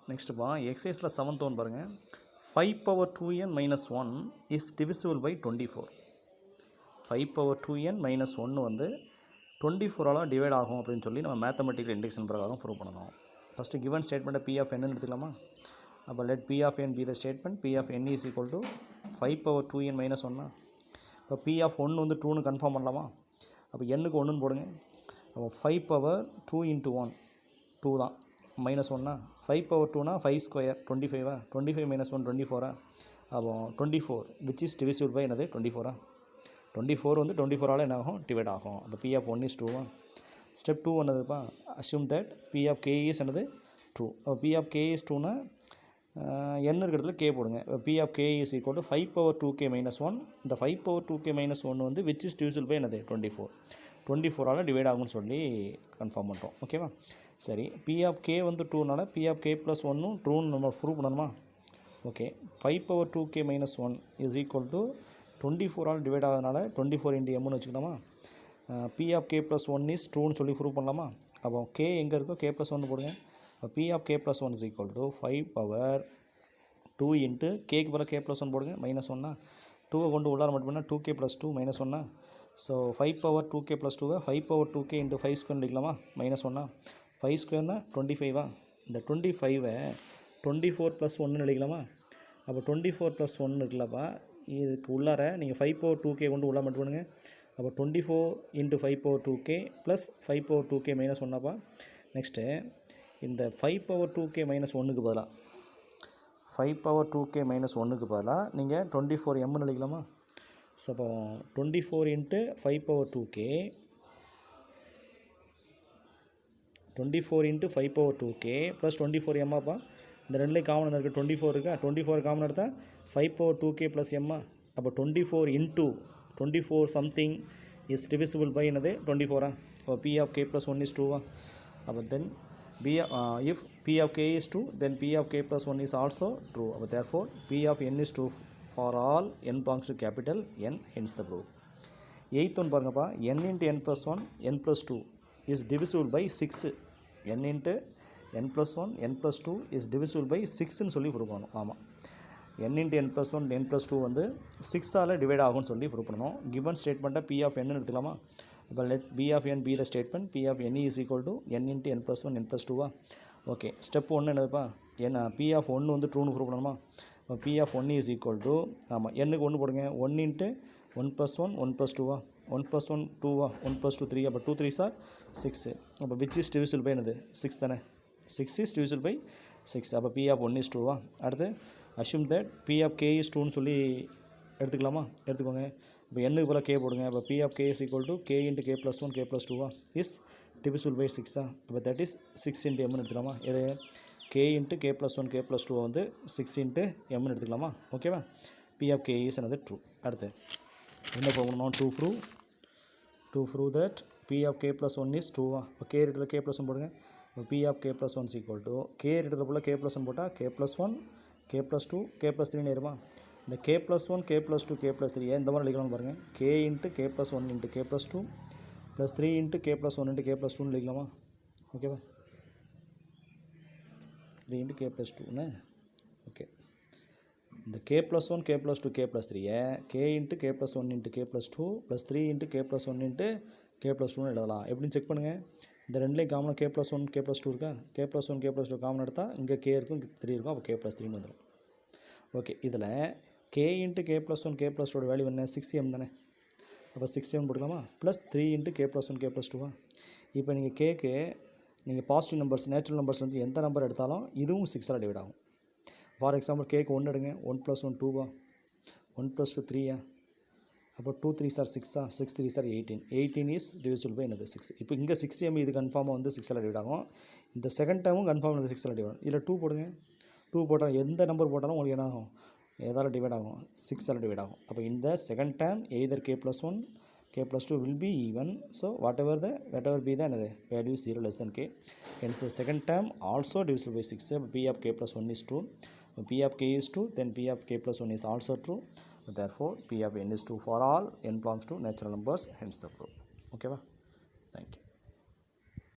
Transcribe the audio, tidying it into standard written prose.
Next பா எக்ஸசைஸில் 7th one பாருங்கள். 5 power 2n minus 1 is divisible by 24. 5 power 2n minus 1 வந்து 24ஆல் divide ஆகும் அப்படின்னு சொல்லி நம்ம மேத்தமெட்டிக்கல் இண்டக்ஷன் பிரகாரம் ப்ரூவ் பண்ணணும். ஃபஸ்ட்டு கிவன் ஸ்டேட்மெண்ட்டை பி ஆஃப் என்னன்னு எடுத்துக்கலாமா? அப்போ let P of N be the statement P of N is equal to 5 power 2n minus 1. இப்போ பி ஆஃப் 1 வந்து 2ன்னு கன்ஃபார்ம் பண்ணலாமா? அப்போ என்னுக்கு 1ன்னு போடுங்க. அப்போ 5 power 2 into 1 2 தான் மைனஸ் 1. 5 power 2னா 5 square 25. 25 minus 1 24. அப்போ 24 which is divisible by என்னது 24. 24 வந்து 24ஆல் என்ன ஆகும் டிவைட் ஆகும். அப்போ பி ஆஃப் 1 is 2. ஸ்டெப் 2 என்னதுப்பா? Assume that P of K is என்னது ட்ரூ. அப்போ பி ஆஃப் கே இஸ் ட்ரூனா என்ன இருக்கிறதுல கே போடுங்க. P of K is equal to 5 power 2k minus 1. இந்த 5 power 2k minus 1 வந்து which is divisible by என்னது 24. 24ஆல் டிவைட் ஆகும்னு சொல்லி கன்ஃபார்ம் பண்ணுறோம். ஓகேவா? சரி, பி ஆஃப் கே வந்து 2னால பி ஆஃப் கே ப்ளஸ் 1னும் ட்ரூன்னு நம்ம ப்ரூவ் பண்ணணுமா? Okay, 5 power 2k minus 1 is equal to 24ஆல் டிவைட் ஆகிறதுனால 24 into mன்னு வச்சுக்கலாமா? P of K plus 1 is ட்ரூன்னு சொல்லி ப்ரூவ் பண்ணலாமா? அப்போ கே எங்கே இருக்கோ கே ப்ளஸ் 1 போடுங்க. P of K plus 1 is equal to 5 power 2 into கேக்கு பிறகு கே ப்ளஸ் 1 போடுங்க. மைனஸ் 1 2வை கொண்டு உள்ளார மட்டும் பண்ணால் 2k + 2 minus 1. So 5 power 2k + 2வை 5 power 2k into 5 ஸ்கொயர் எழுதிக்கலாமா? மைனஸ் 1. 5 ஸ்கொயர்னா 25. இந்த 25வை 24 + 1ன்னு எழுதிக்கலாமா? அப்போ 24 + 1 இருக்குல்லப்பா, இதுக்கு உள்ளார நீங்கள் 5 power 2k கொண்டு உள்ளார மட்டும் பண்ணுங்கள். அப்போ 24 into 5 power 2k plus 5 power 2k minus 1. Next இந்த 5 power 2k மைனஸ் 1க்கு பதிலாக 5 power 2k minus 1க்கு பதிலாக நீங்கள் 24mன்னு எழுதிக்கலாமா? ஸோ அப்போ 24 into 5 power 2k 24 into 5 power 2k plus 24m. அப்பா இந்த ரெண்டுலேயும் காமன் இருக்குது, 24 இருக்கா? 24 காமன் எடுத்தால் 5 power 2k ப்ளஸ் m. அப்போ 24 into 24 something is divisible by என்னது 24. அப்போ p of k plus 1 is 2. அப்போ தென் if p of k is 2, then p of k plus 1 is also true. Therefore, p of n is true for all n belongs to capital N, hence the proof. 8th one பாருங்கப்பா, n into n plus 1, n plus 2 is divisible by 6. n into n plus 1, n plus 2 is divisible by 6ன்னு சொல்லி prove பண்ணணும். ஆமாம், n into n plus 1, n plus 2 வந்து 6ஆல் divide ஆகும்னு சொல்லி prove பண்ணணும். Given ஸ்டேட்மெண்ட்டை p of n எடுத்துக்கலாமா? இப்போ let b of n be the statement p of n is equal to n into n plus 1 n plus 2. Okay, step 1 என்னதுப்பா? p of 1 வந்து ட்ரூன்னு prove பண்ணணுமா? p of 1 is equal to ஆமாம் என்னுக்கு 1 போடுங்க. 1 into 1 plus 1 1 plus 2. 1 plus 1 2. 1 plus 2 3. அப்போ 2 3s are 6. அப்போ which is divisible by என்னது 6 தானே? 6 is divisible by 6. அப்போ p of 1 is 2. அடுத்து assume that p of k is 2ன்னு சொல்லி எடுத்துக்கலாமா? எடுத்துக்கோங்க. இப்போ என்னுக்கு போல் k போடுங்க. அப்போ p of k is equal to k into k plus 1 k plus 2 is divisible by 6. அப்போ that is 6 into mன்னு எடுத்துக்கலாமா? இது k into k plus 1 k plus 2 வந்து 6 into mன்னு எடுத்துக்கலாமா? ஓகேவா? p of k is another true. அடுத்து என்ன போகணும்? to prove that p of k plus 1 is 2. இப்போ k இடத்துல k plus 1 போடுங்க. p of k plus 1 is equal to k இடத்துல போல் k plus 1 போட்டால் k plus 1 k plus 2 k plus 3 நேருமா? இந்த k plus 1 k plus 2 k plus 3 இந்த மாதிரி எழுதிக்கலாம்னு பாருங்கள். k into k plus 1 into k plus 2 plus 3 into k plus 1 into k plus 2ன்னு எழுதிக்கலாமா? ஓகேவா? 3 into k plus 2ன்னு. Okay, இந்த k plus 1 k plus 2 k plus 3 k into k plus 1 into k plus 2 plus 3 into k plus 1 into k plus 2ன்னு எழுதலாம். எப்படின்னு check பண்ணுங்கள். இந்த ரெண்டுலேயும் காமனாக k plus 1 k plus 2 இருக்கா? k plus 1 k plus 2 common எடுத்தால் இங்கே k இருக்கும், இங்கே 3 இருக்கும். அப்போ k plus 3ன்னு வந்துடும். ஓகே, இதில் k into k plus 1 k plus 2 value என்ன? 6m தானே? அப்போ 6m போட்டுக்கலாமா? Plus 3 into k plus 1 k plus 2. இப்போ நீங்கள் கேக்கு நீங்கள் பாசிட்டிவ் நம்பர்ஸ் நேச்சுரல் நம்பர்ஸ் வந்து எந்த நம்பர் எடுத்தாலும் இதுவும் 6ஆல் டிவைட் ஆகும். ஃபார் எக்ஸாம்பிள் கேக்கு 1 எடுங்க. 1 plus 1 2. 1 plus 2 3. அப்போ 2 3s are 6. 6 3s are 18. 18 is divisible by என்னது 6. இப்போ இங்கே 6m இது கன்ஃபார்மாக வந்து 6ஆல் டிவைட் ஆகும். இந்த செகண்ட் டைமும் கன்ஃபார்ம் வந்து 6ஆல் டிவைட் ஆகும். இதில் 2 போடுங்க. 2 போட்டால் எந்த நம்பர் போட்டாலும் உங்களுக்கு என்ன ஆகும்? எதால் டிவைட் ஆகும்? 6ஆல் டிவைட் ஆகும். அப்போ இந்த second time either k plus 1 k plus 2 will be even. So whatever be the another value 0 less than k. Hence the second term also divisible by 6. p of k plus 1 is true. p of k is true, then p of k plus 1 is also true. Therefore p of n is true for all n belongs to natural numbers, hence the proof. Okay, thank you.